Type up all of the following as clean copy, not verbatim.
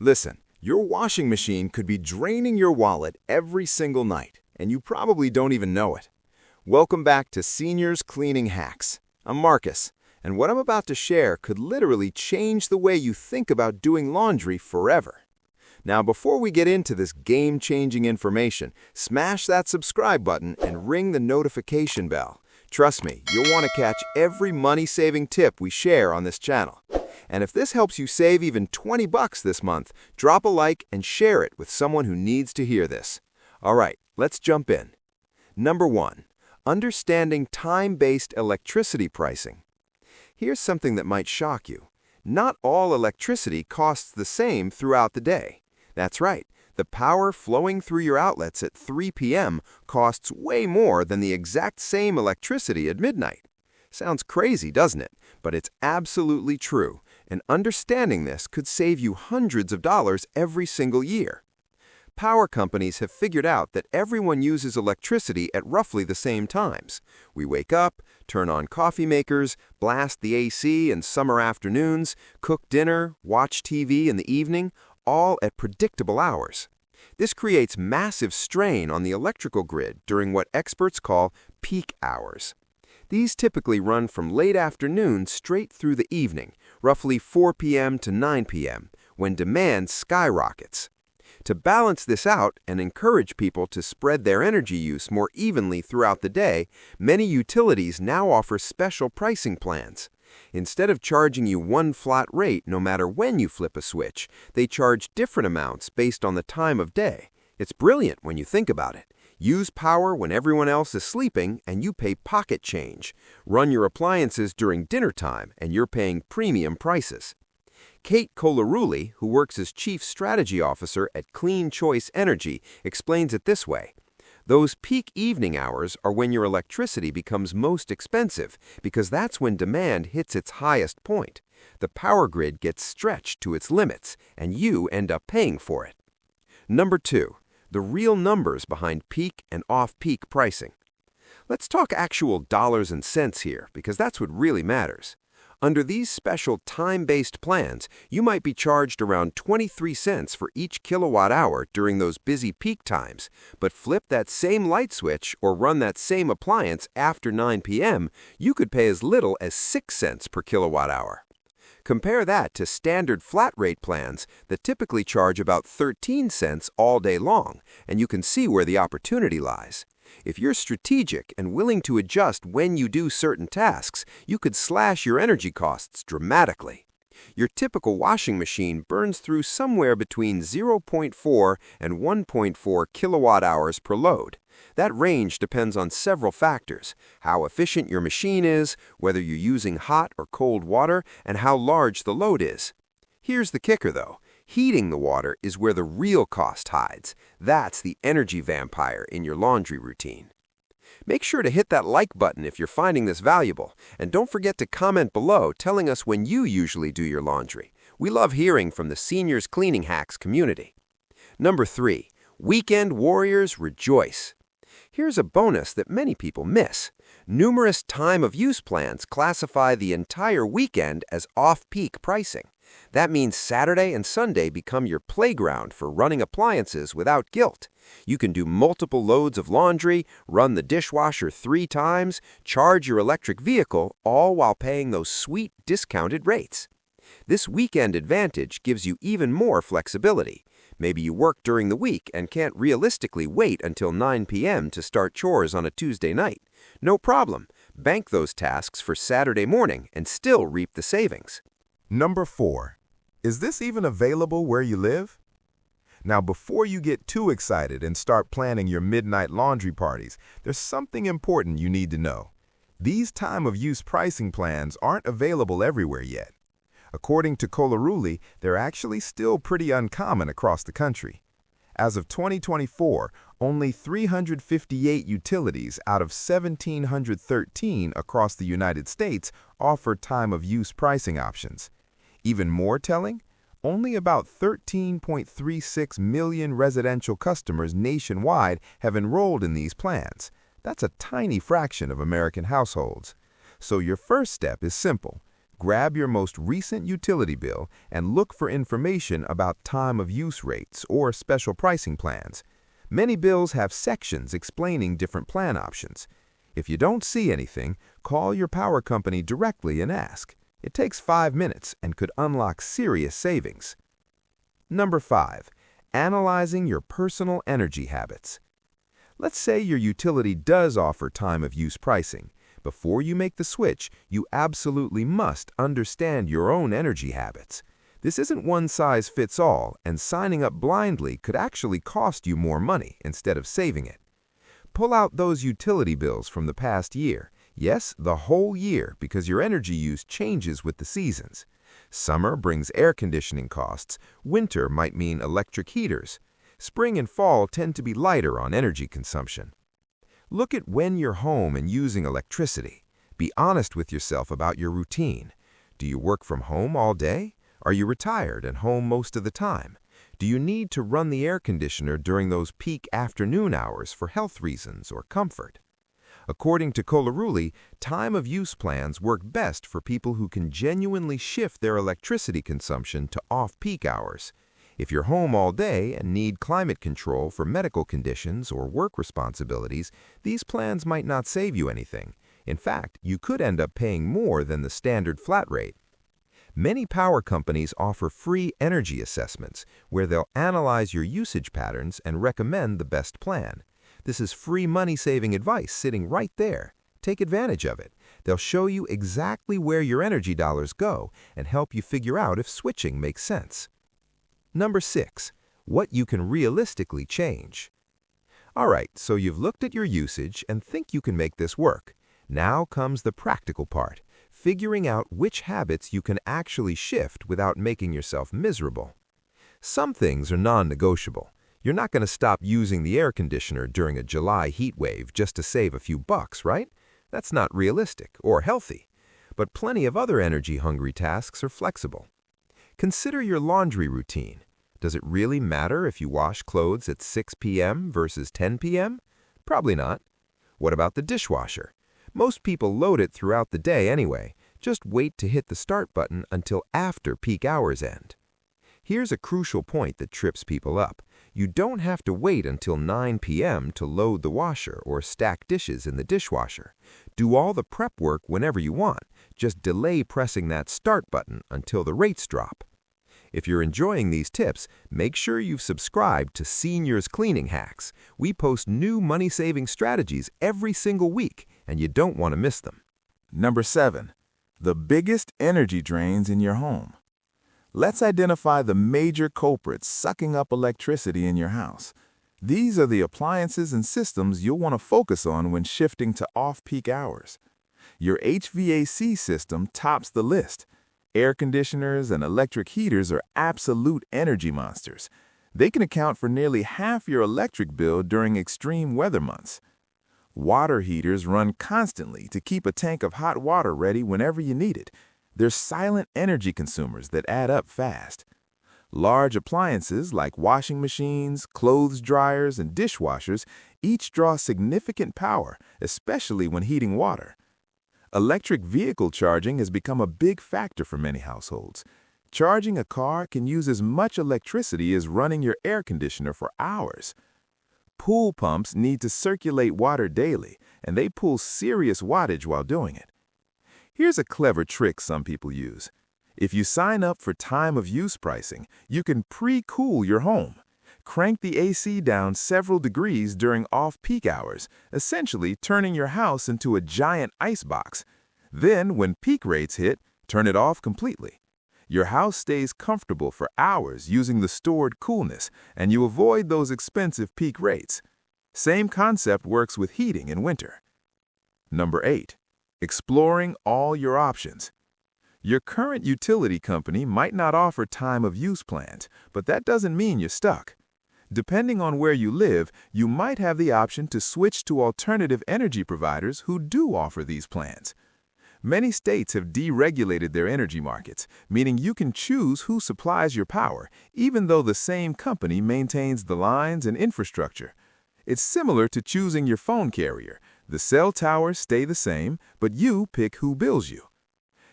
Listen, your washing machine could be draining your wallet every single night, and you probably don't even know it. Welcome back to Seniors Cleaning Hacks. I'm Marcus, and what I'm about to share could literally change the way you think about doing laundry forever. Now, before we get into this game-changing information, smash that subscribe button and ring the notification bell. Trust me, you'll want to catch every money-saving tip we share on this channel. And if this helps you save even $20 this month, drop a like and share it with someone who needs to hear this. All right, let's jump in. Number 1. Understanding time-based electricity pricing. Here's something that might shock you. Not all electricity costs the same throughout the day. That's right, the power flowing through your outlets at 3 p.m. costs way more than the exact same electricity at midnight. Sounds crazy, doesn't it? But it's absolutely true, and understanding this could save you hundreds of dollars every single year. Power companies have figured out that everyone uses electricity at roughly the same times. We wake up, turn on coffee makers, blast the AC in summer afternoons, cook dinner, watch TV in the evening, all at predictable hours. This creates massive strain on the electrical grid during what experts call peak hours. These typically run from late afternoon straight through the evening, roughly 4 p.m. to 9 p.m., when demand skyrockets. To balance this out and encourage people to spread their energy use more evenly throughout the day, many utilities now offer special pricing plans. Instead of charging you one flat rate no matter when you flip a switch, they charge different amounts based on the time of day. It's brilliant when you think about it. Use power when everyone else is sleeping and you pay pocket change. Run your appliances during dinner time and you're paying premium prices. Kate Kolaruli, who works as Chief Strategy Officer at Clean Choice Energy, explains it this way. Those peak evening hours are when your electricity becomes most expensive because that's when demand hits its highest point. The power grid gets stretched to its limits and you end up paying for it. Number 2. The real numbers behind peak and off-peak pricing. Let's talk actual dollars and cents here because that's what really matters. Under these special time-based plans, you might be charged around 23 cents for each kilowatt hour during those busy peak times, but flip that same light switch or run that same appliance after 9 p.m., you could pay as little as 6 cents per kilowatt hour. Compare that to standard flat-rate plans that typically charge about 13 cents all day long, and you can see where the opportunity lies. If you're strategic and willing to adjust when you do certain tasks, you could slash your energy costs dramatically. Your typical washing machine burns through somewhere between 0.4 and 1.4 kilowatt hours per load. That range depends on several factors: how efficient your machine is, whether you're using hot or cold water, and how large the load is. Here's the kicker, though. Heating the water is where the real cost hides. That's the energy vampire in your laundry routine. Make sure to hit that like button if you're finding this valuable, and don't forget to comment below telling us when you usually do your laundry. We love hearing from the Seniors Cleaning Hacks community. Number 3. Weekend warriors rejoice. Here's a bonus that many people miss. Numerous time-of-use plans classify the entire weekend as off-peak pricing. That means Saturday and Sunday become your playground for running appliances without guilt. You can do multiple loads of laundry, run the dishwasher 3 times, charge your electric vehicle, all while paying those sweet discounted rates. This weekend advantage gives you even more flexibility. Maybe you work during the week and can't realistically wait until 9 p.m. to start chores on a Tuesday night. No problem. Bank those tasks for Saturday morning and still reap the savings. Number 4. Is this even available where you live? Now, before you get too excited and start planning your midnight laundry parties, there's something important you need to know. These time-of-use pricing plans aren't available everywhere yet. According to Kolaruli, they're actually still pretty uncommon across the country. As of 2024, only 358 utilities out of 1,713 across the United States offer time-of-use pricing options. Even more telling, only about 13.36 million residential customers nationwide have enrolled in these plans. That's a tiny fraction of American households. So your first step is simple. Grab your most recent utility bill and look for information about time of use rates or special pricing plans. Many bills have sections explaining different plan options. If you don't see anything, call your power company directly and ask. It takes 5 minutes and could unlock serious savings. Number 5. Analyzing your personal energy habits. Let's say your utility does offer time of use pricing. Before you make the switch, you absolutely must understand your own energy habits. This isn't one size fits all, and signing up blindly could actually cost you more money instead of saving it. Pull out those utility bills from the past year. Yes, the whole year, because your energy use changes with the seasons. Summer brings air conditioning costs. Winter might mean electric heaters. Spring and fall tend to be lighter on energy consumption. Look at when you're home and using electricity. Be honest with yourself about your routine. Do you work from home all day? Are you retired and home most of the time? Do you need to run the air conditioner during those peak afternoon hours for health reasons or comfort? According to Kolaruli, time of use plans work best for people who can genuinely shift their electricity consumption to off-peak hours. If you're home all day and need climate control for medical conditions or work responsibilities, these plans might not save you anything. In fact, you could end up paying more than the standard flat rate. Many power companies offer free energy assessments where they'll analyze your usage patterns and recommend the best plan. This is free money-saving advice sitting right there. Take advantage of it. They'll show you exactly where your energy dollars go and help you figure out if switching makes sense. Number 6. What you can realistically change. All right, so you've looked at your usage and think you can make this work. Now comes the practical part, figuring out which habits you can actually shift without making yourself miserable. Some things are non-negotiable. You're not going to stop using the air conditioner during a July heat wave just to save a few bucks, right? That's not realistic or healthy. But plenty of other energy-hungry tasks are flexible. Consider your laundry routine. Does it really matter if you wash clothes at 6 p.m. versus 10 p.m.? Probably not. What about the dishwasher? Most people load it throughout the day anyway. Just wait to hit the start button until after peak hours end. Here's a crucial point that trips people up. You don't have to wait until 9 p.m. to load the washer or stack dishes in the dishwasher. Do all the prep work whenever you want. Just delay pressing that start button until the rates drop. If you're enjoying these tips, make sure you've subscribed to Seniors Cleaning Hacks. We post new money-saving strategies every single week, and you don't want to miss them. Number 7. The biggest energy drains in your home. Let's identify the major culprits sucking up electricity in your house. These are the appliances and systems you'll want to focus on when shifting to off-peak hours. Your HVAC system tops the list. Air conditioners and electric heaters are absolute energy monsters. They can account for nearly half your electric bill during extreme weather months. Water heaters run constantly to keep a tank of hot water ready whenever you need it. They're silent energy consumers that add up fast. Large appliances like washing machines, clothes dryers, and dishwashers each draw significant power, especially when heating water. Electric vehicle charging has become a big factor for many households. Charging a car can use as much electricity as running your air conditioner for hours. Pool pumps need to circulate water daily, and they pull serious wattage while doing it. Here's a clever trick some people use. If you sign up for time of use pricing, you can pre-cool your home. Crank the AC down several degrees during off-peak hours, essentially turning your house into a giant icebox. Then, when peak rates hit, turn it off completely. Your house stays comfortable for hours using the stored coolness, and you avoid those expensive peak rates. Same concept works with heating in winter. Number 8. Exploring all your options. Your current utility company might not offer time of use plans, but that doesn't mean you're stuck. Depending on where you live, you might have the option to switch to alternative energy providers who do offer these plans. Many states have deregulated their energy markets, meaning you can choose who supplies your power, even though the same company maintains the lines and infrastructure. It's similar to choosing your phone carrier. The cell towers stay the same, but you pick who bills you.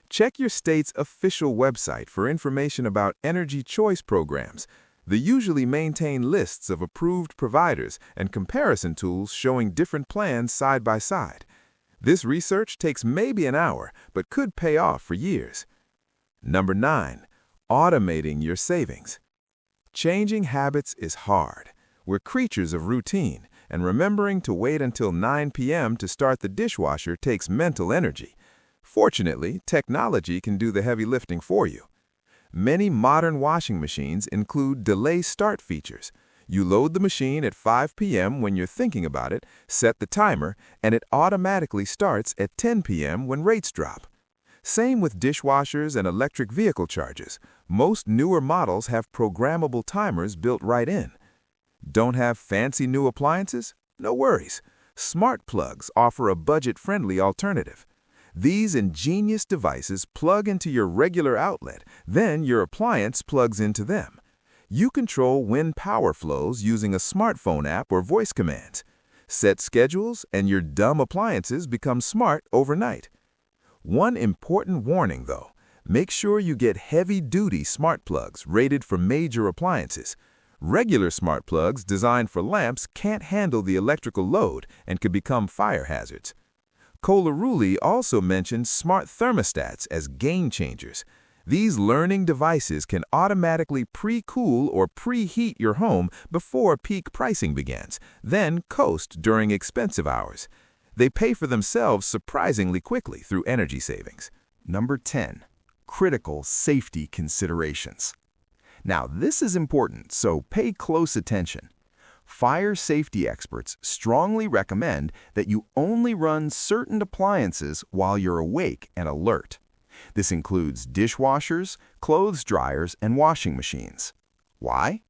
Check your state's official website for information about energy choice programs. They usually maintain lists of approved providers and comparison tools showing different plans side by side. This research takes maybe an hour, but could pay off for years. Number 9. Automating your savings. Changing habits is hard. We're creatures of routine, and remembering to wait until 9 p.m. to start the dishwasher takes mental energy. Fortunately, technology can do the heavy lifting for you. Many modern washing machines include delay start features. You load the machine at 5 p.m. when you're thinking about it, set the timer, and it automatically starts at 10 p.m. when rates drop. Same with dishwashers and electric vehicle chargers. Most newer models have programmable timers built right in. Don't have fancy new appliances? No worries. Smart plugs offer a budget-friendly alternative. These ingenious devices plug into your regular outlet, then your appliance plugs into them. You control when power flows using a smartphone app or voice commands. Set schedules, and your dumb appliances become smart overnight. One important warning, though. Make sure you get heavy-duty smart plugs rated for major appliances. Regular smart plugs designed for lamps can't handle the electrical load and could become fire hazards. Kolaruli also mentioned smart thermostats as game changers. These learning devices can automatically pre-cool or preheat your home before peak pricing begins, then coast during expensive hours. They pay for themselves surprisingly quickly through energy savings. Number 10. Critical safety considerations. Now, this is important, so pay close attention. Fire safety experts strongly recommend that you only run certain appliances while you're awake and alert. This includes dishwashers, clothes dryers, and washing machines. Why?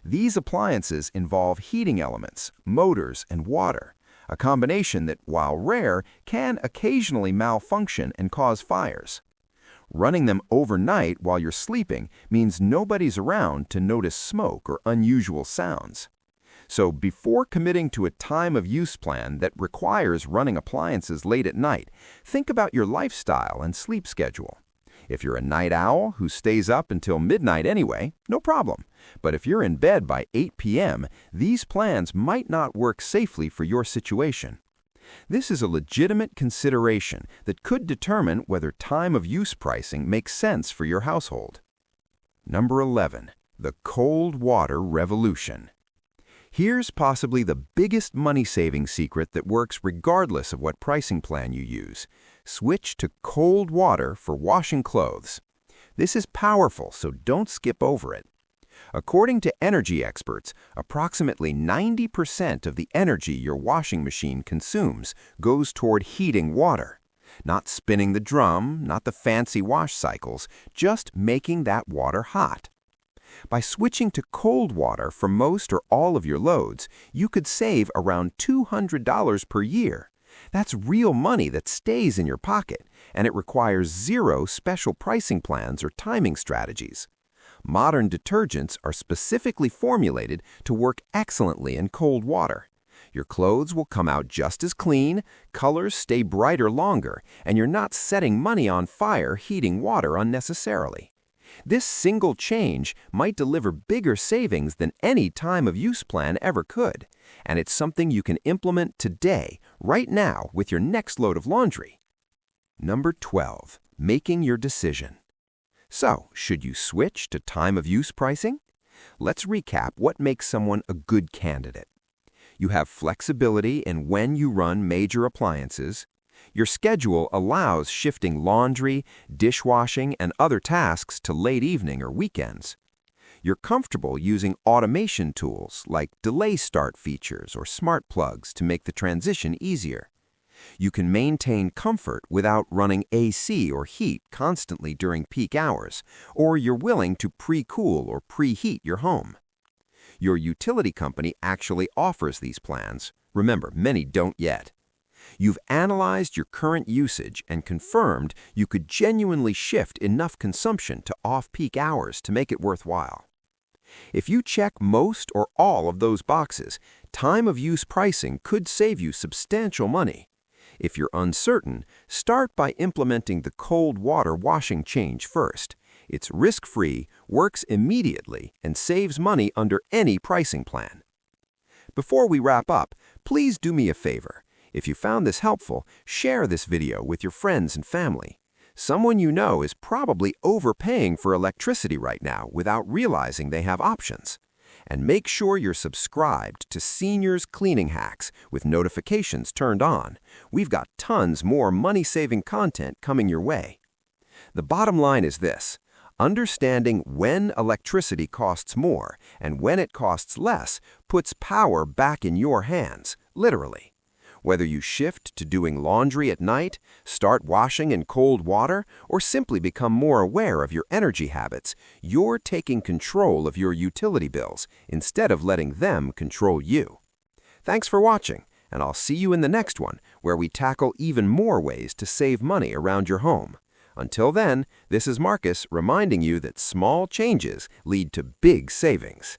These appliances involve heating elements, motors, and water, a combination that, while rare, can occasionally malfunction and cause fires. Running them overnight while you're sleeping means nobody's around to notice smoke or unusual sounds. So before committing to a time-of-use plan that requires running appliances late at night, think about your lifestyle and sleep schedule. If you're a night owl who stays up until midnight anyway, no problem. But if you're in bed by 8 p.m., these plans might not work safely for your situation. This is a legitimate consideration that could determine whether time-of-use pricing makes sense for your household. Number 11. The cold water revolution. Here's possibly the biggest money-saving secret that works regardless of what pricing plan you use. Switch to cold water for washing clothes. This is powerful, so don't skip over it. According to energy experts, approximately 90% of the energy your washing machine consumes goes toward heating water. Not spinning the drum, not the fancy wash cycles, just making that water hot. By switching to cold water for most or all of your loads, you could save around $200 per year. That's real money that stays in your pocket, and it requires zero special pricing plans or timing strategies. Modern detergents are specifically formulated to work excellently in cold water. Your clothes will come out just as clean, colors stay brighter longer, and you're not setting money on fire heating water unnecessarily. This single change might deliver bigger savings than any time-of-use plan ever could, and it's something you can implement today, right now, with your next load of laundry. Number 12. Making your decision. So, should you switch to time-of-use pricing? Let's recap what makes someone a good candidate. You have flexibility in when you run major appliances. Your schedule allows shifting laundry, dishwashing, and other tasks to late evening or weekends. You're comfortable using automation tools like delay start features or smart plugs to make the transition easier. You can maintain comfort without running AC or heat constantly during peak hours, or you're willing to pre-cool or preheat your home. Your utility company actually offers these plans. Remember, many don't yet. You've analyzed your current usage and confirmed you could genuinely shift enough consumption to off-peak hours to make it worthwhile. If you check most or all of those boxes, time-of-use pricing could save you substantial money. If you're uncertain, start by implementing the cold water washing change first. It's risk-free, works immediately, and saves money under any pricing plan. Before we wrap up, please do me a favor. If you found this helpful, share this video with your friends and family. Someone you know is probably overpaying for electricity right now without realizing they have options. And make sure you're subscribed to Seniors Cleaning Hacks with notifications turned on. We've got tons more money-saving content coming your way. The bottom line is this: understanding when electricity costs more and when it costs less puts power back in your hands, literally. Whether you shift to doing laundry at night, start washing in cold water, or simply become more aware of your energy habits, you're taking control of your utility bills instead of letting them control you. Thanks for watching, and I'll see you in the next one where we tackle even more ways to save money around your home. Until then, this is Marcus reminding you that small changes lead to big savings.